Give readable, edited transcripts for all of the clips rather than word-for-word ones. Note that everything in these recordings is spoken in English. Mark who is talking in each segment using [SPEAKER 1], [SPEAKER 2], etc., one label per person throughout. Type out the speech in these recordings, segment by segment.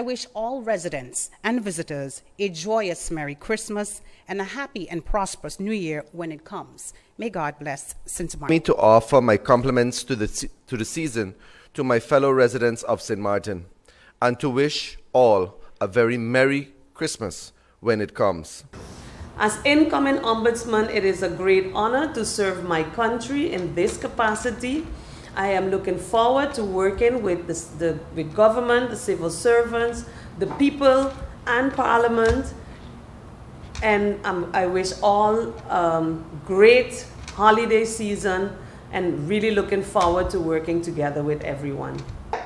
[SPEAKER 1] I wish all residents and visitors a joyous Merry Christmas and a happy and prosperous New Year when it comes. May God bless St. Martin.
[SPEAKER 2] Me to offer my compliments to the season to my fellow residents of St. Martin, and to wish all a very Merry Christmas when it comes.
[SPEAKER 3] As incoming Ombudsman, it is a great honor to serve my country in this capacity. I am looking forward to working with with government, the civil servants, the people, and Parliament. And I wish all great holiday season, and really looking forward to working together with everyone.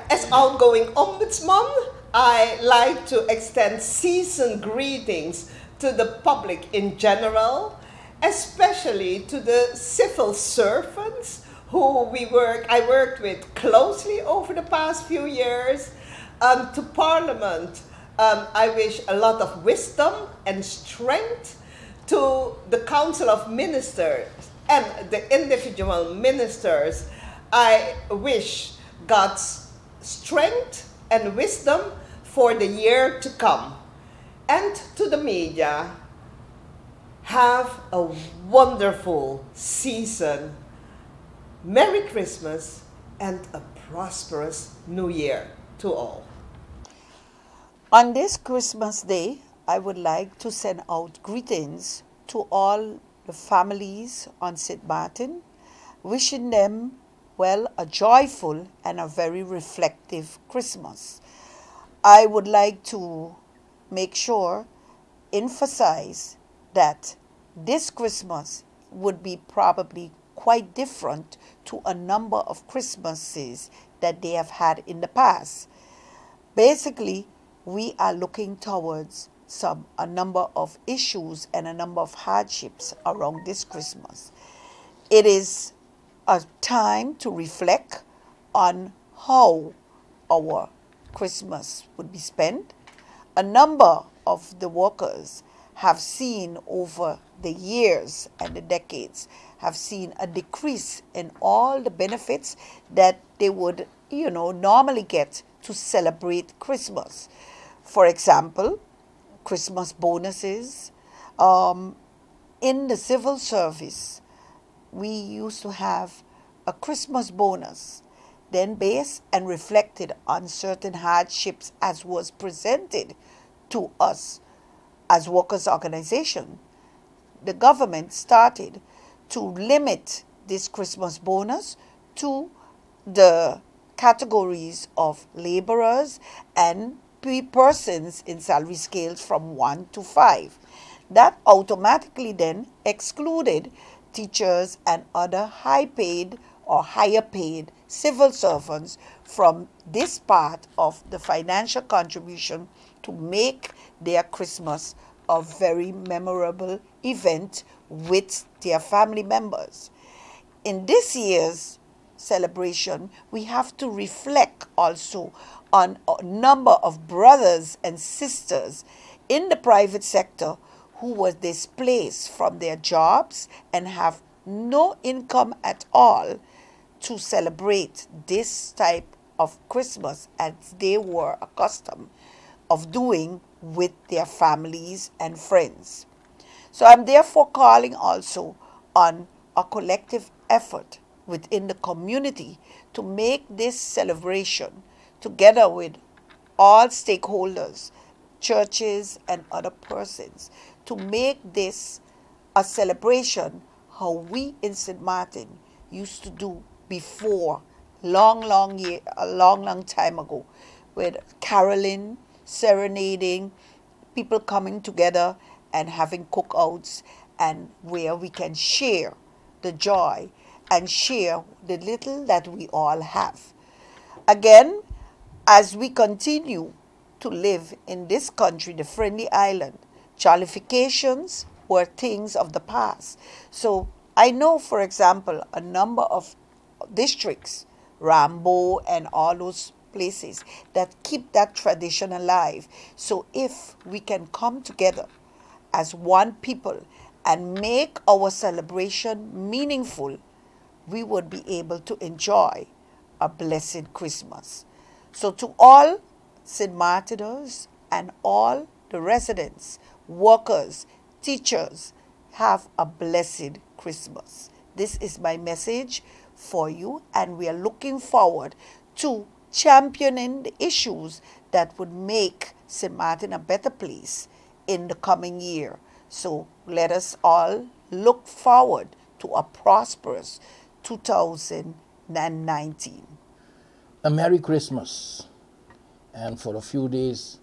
[SPEAKER 4] As outgoing Ombudsman, I like to extend season greetings to the public in general, especially to the civil servants who I worked with closely over the past few years. To Parliament, I wish a lot of wisdom and strength. To the Council of Ministers and the individual ministers, I wish God's strength and wisdom for the year to come. And to the media, have a wonderful season. Merry Christmas and a prosperous New Year to all.
[SPEAKER 5] On this Christmas Day, I would like to send out greetings to all the families on St. Martin, wishing them, well, a joyful and a very reflective Christmas. I would like to make sure, emphasize that this Christmas would be probably quite different to a number of Christmases that they have had in the past. Basically, we are looking towards a number of issues and a number of hardships around this Christmas. It is a time to reflect on how our Christmas would be spent. A number of the workers have seen over the years and the decades, have seen a decrease in all the benefits that they would, normally get to celebrate Christmas. For example, Christmas bonuses. In the civil service, we used to have a Christmas bonus, then based and reflected on certain hardships as was presented to us as workers' organization. The government started to limit this Christmas bonus to the categories of laborers and persons in salary scales from 1 to 5. That automatically then excluded teachers and other high-paid or higher-paid civil servants from this part of the financial contribution to make their Christmas a very memorable event with their family members. In this year's celebration, we have to reflect also on a number of brothers and sisters in the private sector who were displaced from their jobs and have no income at all to celebrate this type of Christmas as they were accustomed of doing with their families and friends. So I'm therefore calling also on a collective effort within the community to make this celebration, together with all stakeholders, churches and other persons, to make this a celebration how we in St. Martin used to do before, a long time ago, with caroling, serenading, people coming together and having cookouts, and where we can share the joy and share the little that we all have. Again, as we continue to live in this country, the Friendly Island, jollifications were things of the past. So I know, for example, a number of districts, Rambo and all those places, that keep that tradition alive. So if we can come together as one people and make our celebration meaningful, we would be able to enjoy a blessed Christmas. So to all St. Martiners and all the residents, workers, teachers have a blessed Christmas. This is my message for you, and we are looking forward to championing the issues that would make St. Martin a better place in the coming year. So let us all look forward to a prosperous 2019.
[SPEAKER 6] A Merry Christmas, and for a few days,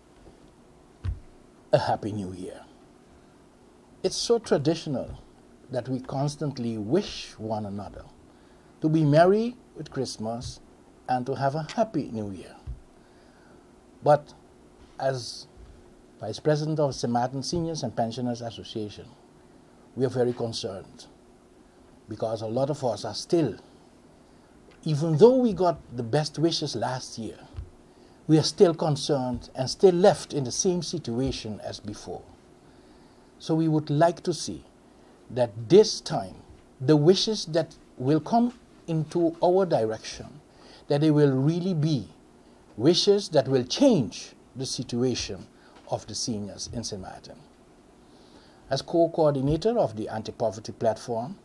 [SPEAKER 6] a Happy New Year. It's so traditional that we constantly wish one another to be merry with Christmas and to have a Happy New Year. But as Vice President of St. Martin Seniors and Pensioners Association, we are very concerned because a lot of us are still, even though we got the best wishes last year, we are still concerned and still left in the same situation as before. So we would like to see that this time, the wishes that will come into our direction, that they will really be wishes that will change the situation of the seniors in St. Martin. As co-coordinator of the Anti-Poverty Platform,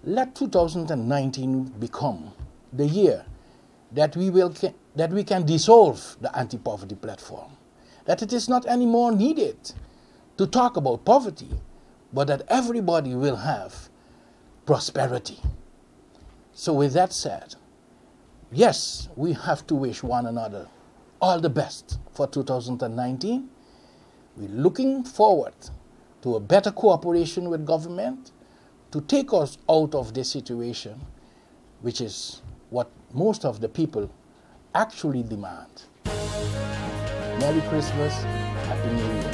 [SPEAKER 6] let 2019 become the year that we can dissolve the Anti-Poverty Platform, that it is not anymore needed to talk about poverty, but that everybody will have prosperity. So with that said, yes, we have to wish one another all the best for 2019. We're looking forward to a better cooperation with government to take us out of this situation, which is what most of the people actually demand. Merry Christmas, Happy New Year.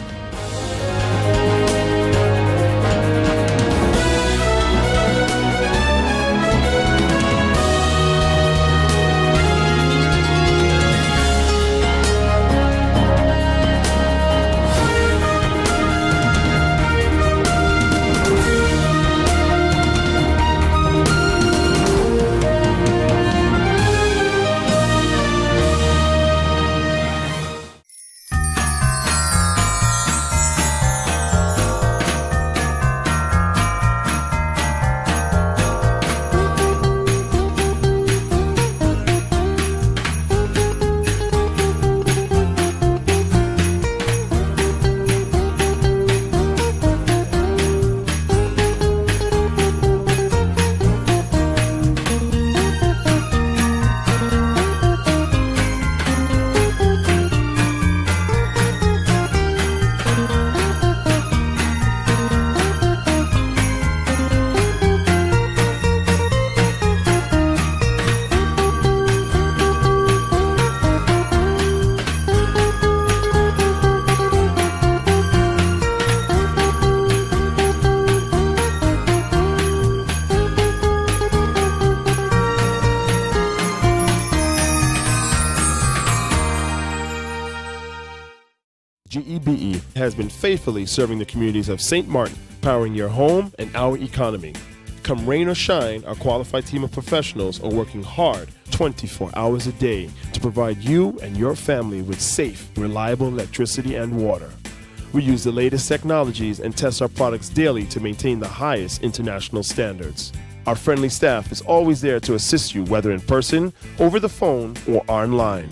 [SPEAKER 7] GEBE has been faithfully serving the communities of St. Martin, powering your home and our economy. Come rain or shine, our qualified team of professionals are working hard 24 hours a day to provide you and your family with safe, reliable electricity and water. We use the latest technologies and test our products daily to maintain the highest international standards. Our friendly staff is always there to assist you, whether in person, over the phone, or online.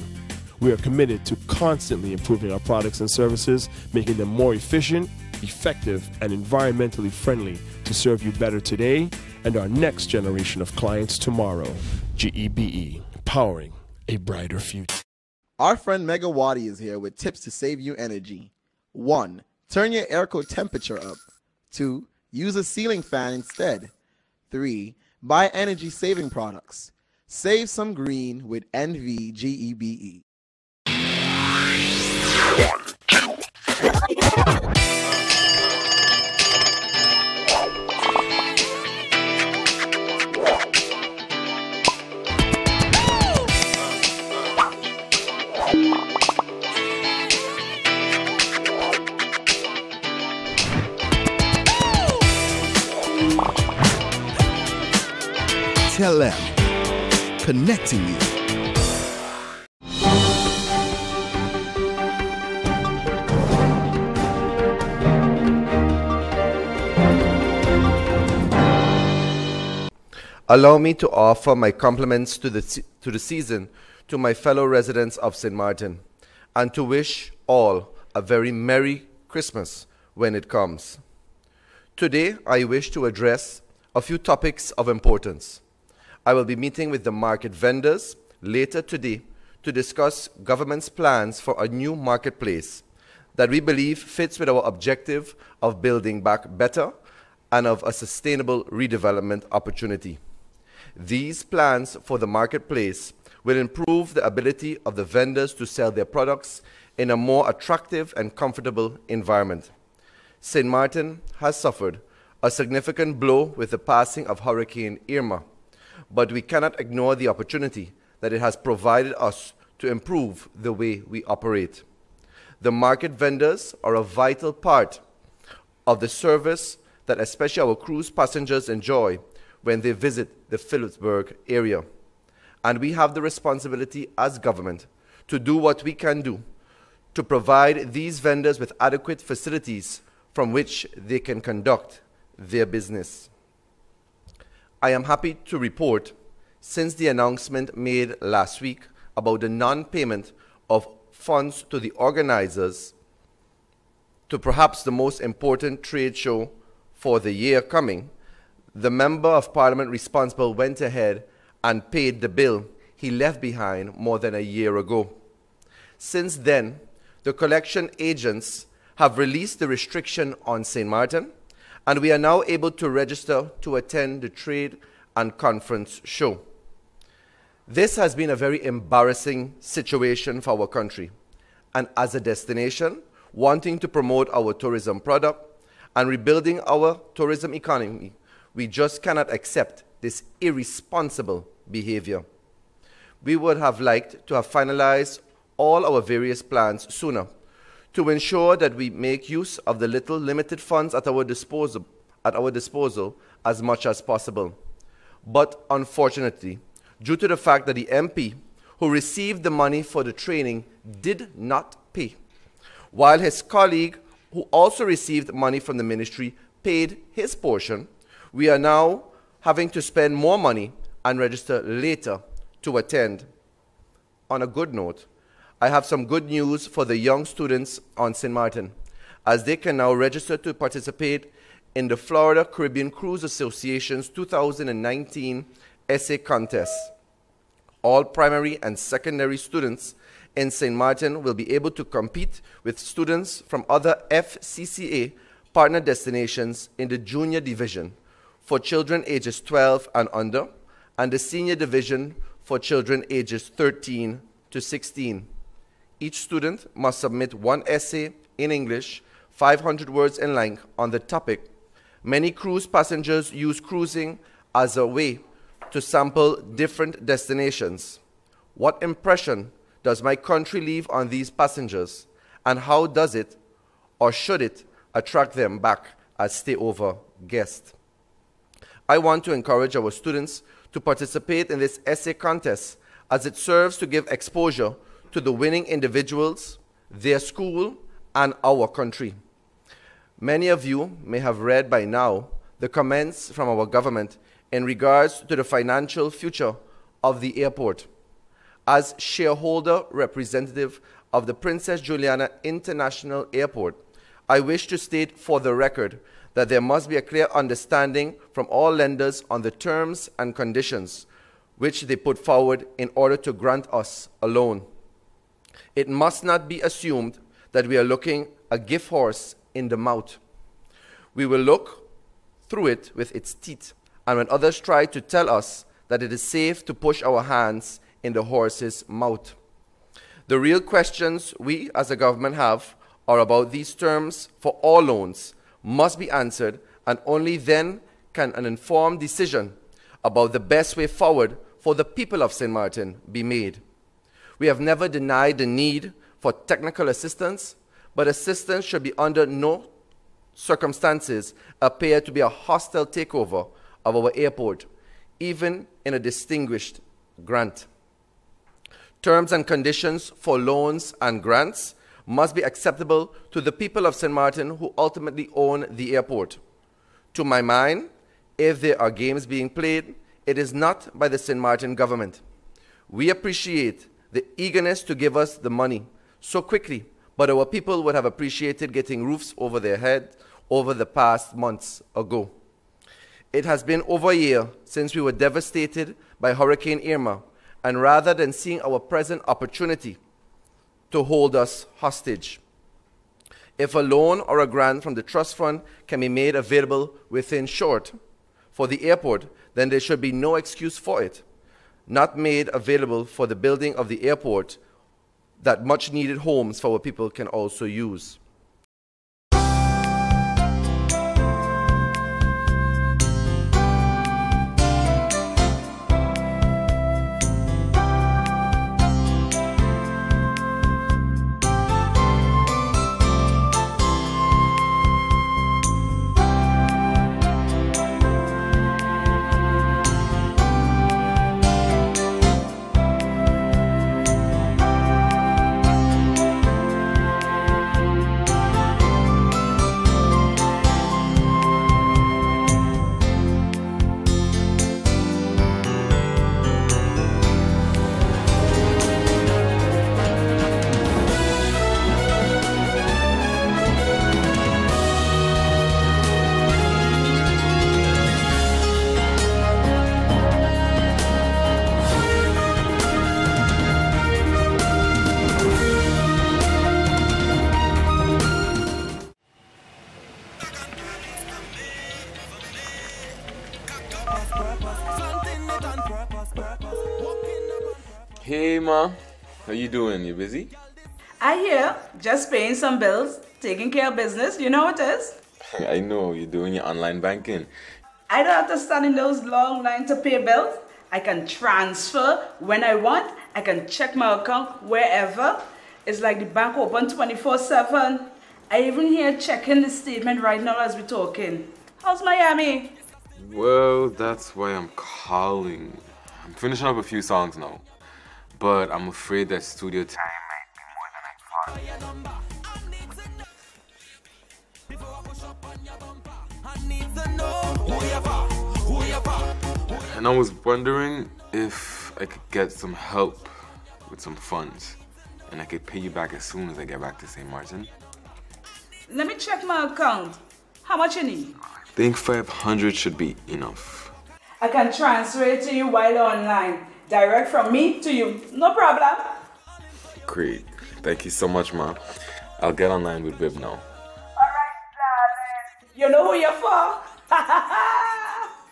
[SPEAKER 7] We are committed to constantly improving our products and services, making them more efficient, effective, and environmentally friendly to serve you better today and our next generation of clients tomorrow. GEBE, powering a brighter future.
[SPEAKER 8] Our friend Megawati is here with tips to save you energy. 1. Turn your airco temperature up. 2. Use a ceiling fan instead. 3. Buy energy-saving products. Save some green with NVGEBE.
[SPEAKER 9] Tell them, connecting you.
[SPEAKER 2] Allow me to offer my compliments to the season to my fellow residents of St. Martin, and to wish all a very Merry Christmas when it comes. Today, I wish to address a few topics of importance. I will be meeting with the market vendors later today to discuss government's plans for a new marketplace that we believe fits with our objective of building back better and of a sustainable redevelopment opportunity. These plans for the marketplace will improve the ability of the vendors to sell their products in a more attractive and comfortable environment. St. Martin has suffered a significant blow with the passing of Hurricane Irma, but we cannot ignore the opportunity that it has provided us to improve the way we operate. The market vendors are a vital part of the service that especially our cruise passengers enjoy when they visit the Phillipsburg area. And we have the responsibility as government to do what we can do to provide these vendors with adequate facilities from which they can conduct their business. I am happy to report, since the announcement made last week about the non-payment of funds to the organizers to perhaps the most important trade show for the year coming, the Member of Parliament responsible went ahead and paid the bill he left behind more than a year ago. Since then, the collection agents have released the restriction on St. Martin, and we are now able to register to attend the trade and conference show. This has been a very embarrassing situation for our country, and as a destination wanting to promote our tourism product and rebuilding our tourism economy, we just cannot accept this irresponsible behavior. We would have liked to have finalized all our various plans sooner to ensure that we make use of the little limited funds at our disposal as much as possible. But unfortunately, due to the fact that the MP who received the money for the training did not pay, while his colleague who also received money from the ministry paid his portion, we are now having to spend more money and register later to attend. On a good note, I have some good news for the young students on St. Martin, as they can now register to participate in the Florida Caribbean Cruise Association's 2019 essay contest. All primary and secondary students in St. Martin will be able to compete with students from other FCCA partner destinations in the junior division for children ages 12 and under, and the senior division for children ages 13 to 16. Each student must submit one essay in English, 500 words in length, on the topic. Many cruise passengers use cruising as a way to sample different destinations. What impression does my country leave on these passengers, and how does it, or should it, attract them back as stayover guests? I want to encourage our students to participate in this essay contest, as it serves to give exposure to the winning individuals, their school, and our country. Many of you may have read by now the comments from our government in regards to the financial future of the airport. As shareholder representative of the Princess Juliana International Airport, I wish to state for the record that there must be a clear understanding from all lenders on the terms and conditions which they put forward in order to grant us a loan. It must not be assumed that we are looking a gift horse in the mouth. We will look through it with its teeth, and when others try to tell us that it is safe to push our hands in the horse's mouth. The real questions we as a government have are about these terms for all loans must be answered, and only then can an informed decision about the best way forward for the people of St. Martin be made. We have never denied the need for technical assistance, but assistance should be under no circumstances appear to be a hostile takeover of our airport, even in a distinguished grant. Terms and conditions for loans and grants must be acceptable to the people of St. Martin who ultimately own the airport. To my mind, if there are games being played, It is not by the St. Martin government. We appreciate the eagerness to give us the money so quickly, but our people would have appreciated getting roofs over their head over the past months ago. It has been over a year since we were devastated by Hurricane Irma, and rather than seeing our present opportunity to hold us hostage, if a loan or a grant from the trust fund can be made available within short for the airport, then there should be no excuse for it not made available for the building of the airport that much needed homes for our people can also use.
[SPEAKER 10] Hey ma, how you doing? You busy?
[SPEAKER 11] I hear, just paying some bills, taking care of business, you know what it is?
[SPEAKER 10] I know, you're doing your online banking.
[SPEAKER 11] I don't have to stand in those long lines to pay bills. I can transfer when I want. I can check my account wherever. It's like the bank open 24/7. I even here checking the statement right now as we're talking. How's Miami?
[SPEAKER 10] Well, that's why I'm calling. I'm finishing up a few songs now, but I'm afraid that studio time might be more than I thought. And I was wondering if I could get some help with some funds, and I could pay you back as soon as I get back to St. Martin.
[SPEAKER 11] Let me check my account. How much you need?
[SPEAKER 10] I think 500 should be enough.
[SPEAKER 11] I can transfer it to you while online. Direct from me to you. No problem.
[SPEAKER 10] Great. Thank you so much, Ma. I'll get online with Viv now.
[SPEAKER 11] Alright, darling. You know who you're for?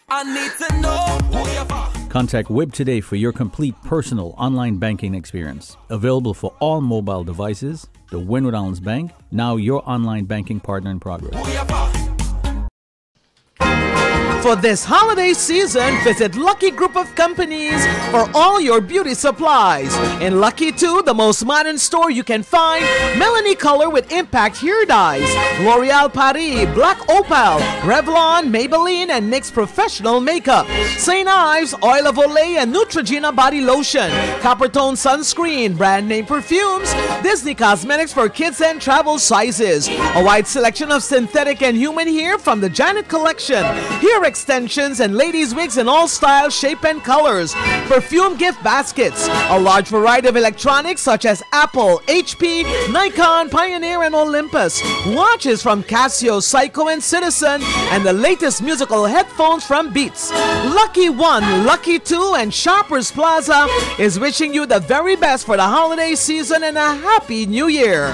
[SPEAKER 12] I need to know who you're for.
[SPEAKER 13] Contact WIB today for your complete personal online banking experience. Available for all mobile devices. The Wynwood Islands Bank, now your online banking partner in progress.
[SPEAKER 12] For this holiday season, visit Lucky Group of Companies for all your beauty supplies. In Lucky 2, the most modern store you can find, Melanie Color with Impact Hair Dyes, L'Oreal Paris, Black Opal, Revlon, Maybelline, and NYX Professional Makeup, St. Ives, Oil of Olay, and Neutrogena Body Lotion, Coppertone Sunscreen, brand name perfumes, Disney Cosmetics for kids and travel sizes, a wide selection of synthetic and human hair from the Janet Collection, hair extensions and ladies' wigs in all styles, shape, and colors, perfume gift baskets, a large variety of electronics such as Apple, HP, Nikon, Pioneer, and Olympus, watches from Casio, Seiko, and Citizen, and the latest musical headphones from Beats. Lucky 1, Lucky 2, and Shoppers Plaza is wishing you the very best for the holiday season and a happy new year.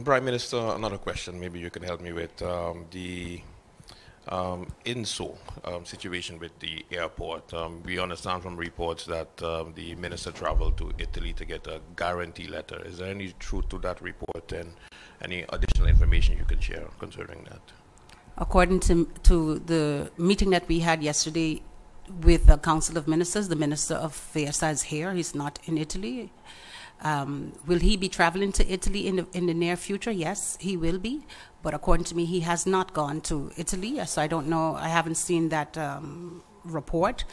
[SPEAKER 14] Prime Minister, another question maybe you can help me with. The INSO situation with the airport. We understand from reports that the minister traveled to Italy to get a guarantee letter. Is there any truth to that report, and any additional information you can share concerning that?
[SPEAKER 1] According to the meeting that we had yesterday with the Council of Ministers, the Minister of Affairs is here. He's not in Italy. Will he be traveling to Italy in the near future? Yes, he will be. But according to me, he has not gone to Italy. So I don't know. I haven't seen that report.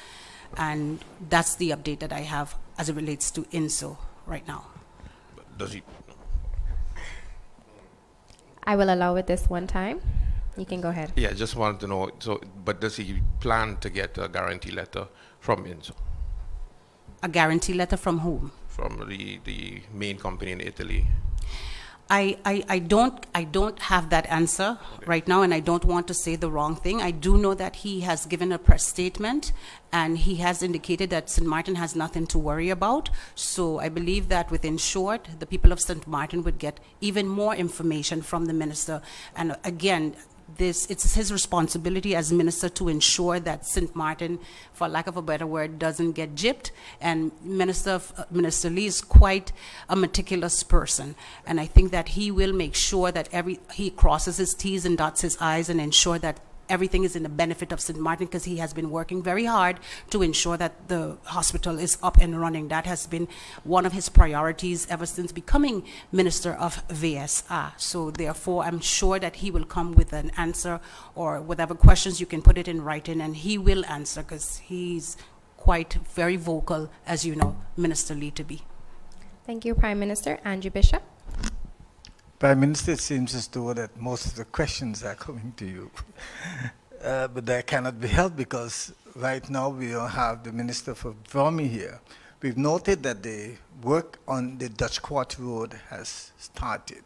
[SPEAKER 1] And that's the update that I have as it relates to INSO right now.
[SPEAKER 14] Does he?
[SPEAKER 15] I will allow it this one time. You can go ahead.
[SPEAKER 14] Yeah, just wanted to know, so, but does he plan to get a guarantee letter from INSO?
[SPEAKER 1] A guarantee letter from whom?
[SPEAKER 14] From the main company in Italy.
[SPEAKER 1] I don't have that answer right now, and I don't want to say the wrong thing. I do know that he has given a press statement, and he has indicated that St. Martin has nothing to worry about. So I believe that within short, the people of St. Martin would get even more information from the minister. And again, it's his responsibility as minister to ensure that St. Martin, for lack of a better word, doesn't get gypped. And Minister Lee is quite a meticulous person, and I think that he will make sure that he crosses his T's and dots his I's and ensure that everything is in the benefit of St. Martin, because he has been working very hard to ensure that the hospital is up and running. That has been one of his priorities ever since becoming Minister of VSA. So therefore, I'm sure that he will come with an answer, or whatever questions you can put it in writing, and he will answer, because he's quite very vocal, as you know, Minister Lee to be.
[SPEAKER 15] Thank you, Prime Minister. Andrew Bishop.
[SPEAKER 16] Prime Minister, it seems as though that most of the questions are coming to you. But that cannot be helped, because right now we don't have the Minister for Bromley here. We've noted that the work on the Dutch Quarter Road has started.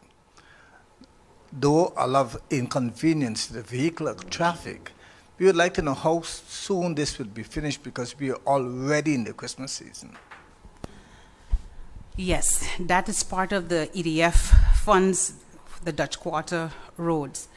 [SPEAKER 16] Though a lot of inconvenience to the vehicular traffic, we would like to know how soon this will be finished, because we are already in the Christmas season.
[SPEAKER 1] Yes, that is part of the EDF funds, the Dutch Quarter roads.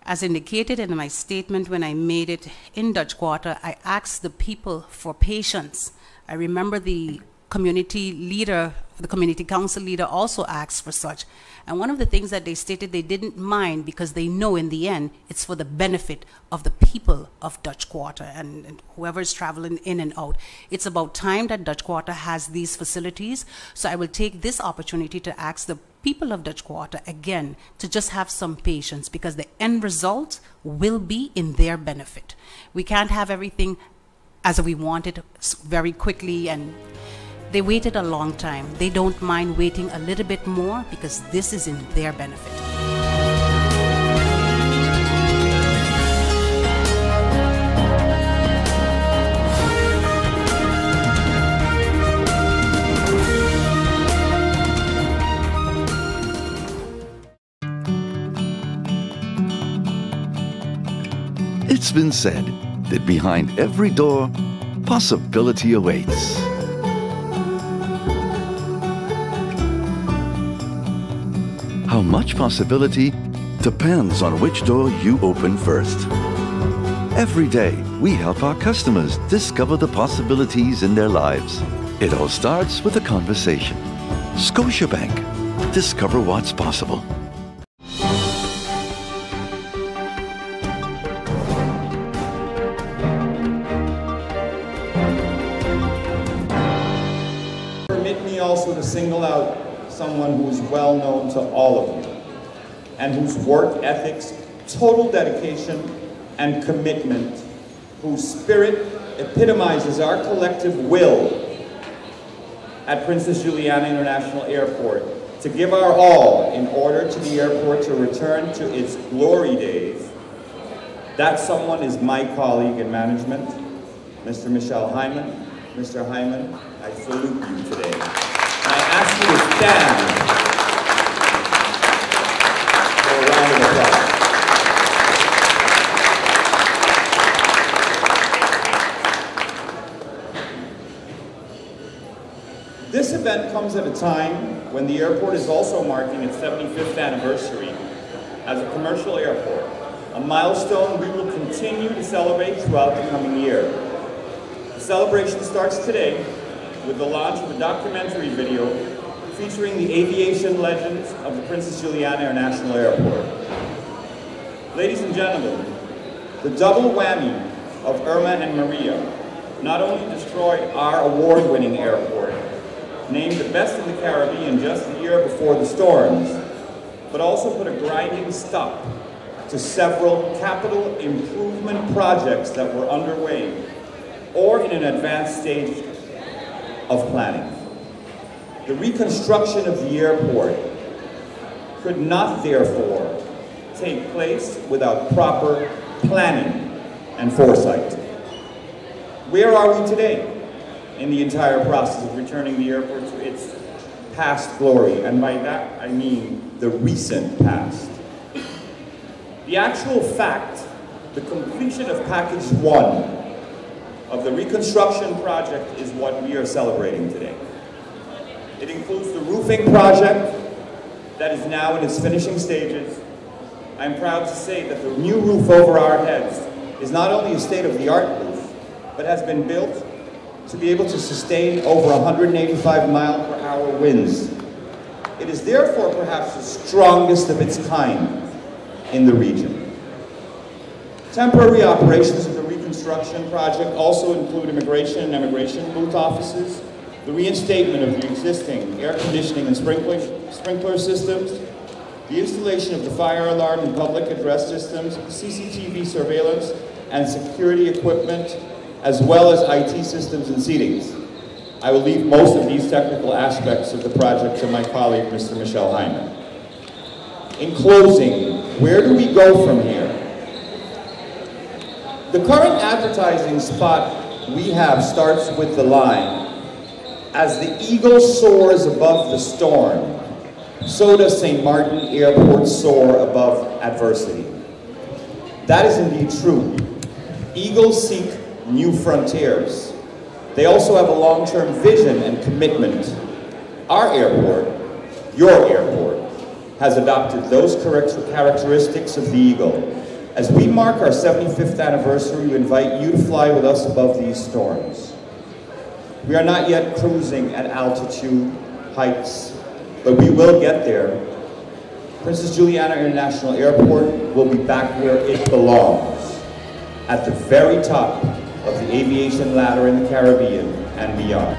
[SPEAKER 1] As indicated in my statement when I made it in Dutch Quarter, I asked the people for patience. I remember the community leader, the community council leader also asked for such. And one of the things that they stated they didn't mind, because they know in the end it's for the benefit of the people of Dutch Quarter and whoever is traveling in and out. It's about time that Dutch Quarter has these facilities. So I will take this opportunity to ask the people of Dutch Quarter again to just have some patience, because the end result will be in their benefit. We can't have everything as we want it very quickly, and they waited a long time. They don't mind waiting a little bit more, because this is in their benefit.
[SPEAKER 17] It's been said that behind every door, possibility awaits. How much possibility depends on which door you open first. Every day, we help our customers discover the possibilities in their lives. It all starts with a conversation. Scotiabank. Discover what's possible.
[SPEAKER 18] Permit me also to single out someone who is well known to all of you, and whose work ethics, total dedication, and commitment, whose spirit epitomizes our collective will at Princess Juliana International Airport to give our all in order to the airport to return to its glory days. That someone is my colleague in management, Mr. Michel Hyman. Mr. Hyman, I salute you today. I ask you to stand for a round of applause. This event comes at a time when the airport is also marking its 75th anniversary as a commercial airport, a milestone we will continue to celebrate throughout the coming year. The celebration starts today with the launch of a documentary video featuring the aviation legends of the Princess Juliana International Airport. Ladies and gentlemen, the double whammy of Irma and Maria not only destroyed our award-winning airport, named the best in the Caribbean just a year before the storms, but also put a grinding stop to several capital improvement projects that were underway or in an advanced stage of planning. The reconstruction of the airport could not, therefore, take place without proper planning and foresight. Where are we today in the entire process of returning the airport to its past glory? And by that, I mean the recent past. The actual fact, the completion of Package 1 of the reconstruction project is what we are celebrating today. It includes the roofing project that is now in its finishing stages. I'm proud to say that the new roof over our heads is not only a state-of-the-art roof, but has been built to be able to sustain over 185 mile per hour winds. It is therefore perhaps the strongest of its kind in the region. Temporary operations of the reconstruction project also include immigration and immigration booth offices, the reinstatement of the existing air conditioning and sprinkler systems, the installation of the fire alarm and public address systems, CCTV surveillance and security equipment, as well as IT systems and seatings. I will leave most of these technical aspects of the project to my colleague, Mr. Michel Hyman. In closing, where do we go from here? The current advertising spot we have starts with the line, "As the eagle soars above the storm, so does St. Martin Airport soar above adversity." That is indeed true. Eagles seek new frontiers. They also have a long-term vision and commitment. Our airport, your airport, has adopted those characteristics of the eagle. As we mark our 75th anniversary, we invite you to fly with us above these storms. We are not yet cruising at altitude heights, but we will get there. Princess Juliana International Airport will be back where it belongs, at the very top of the aviation ladder in the Caribbean and beyond.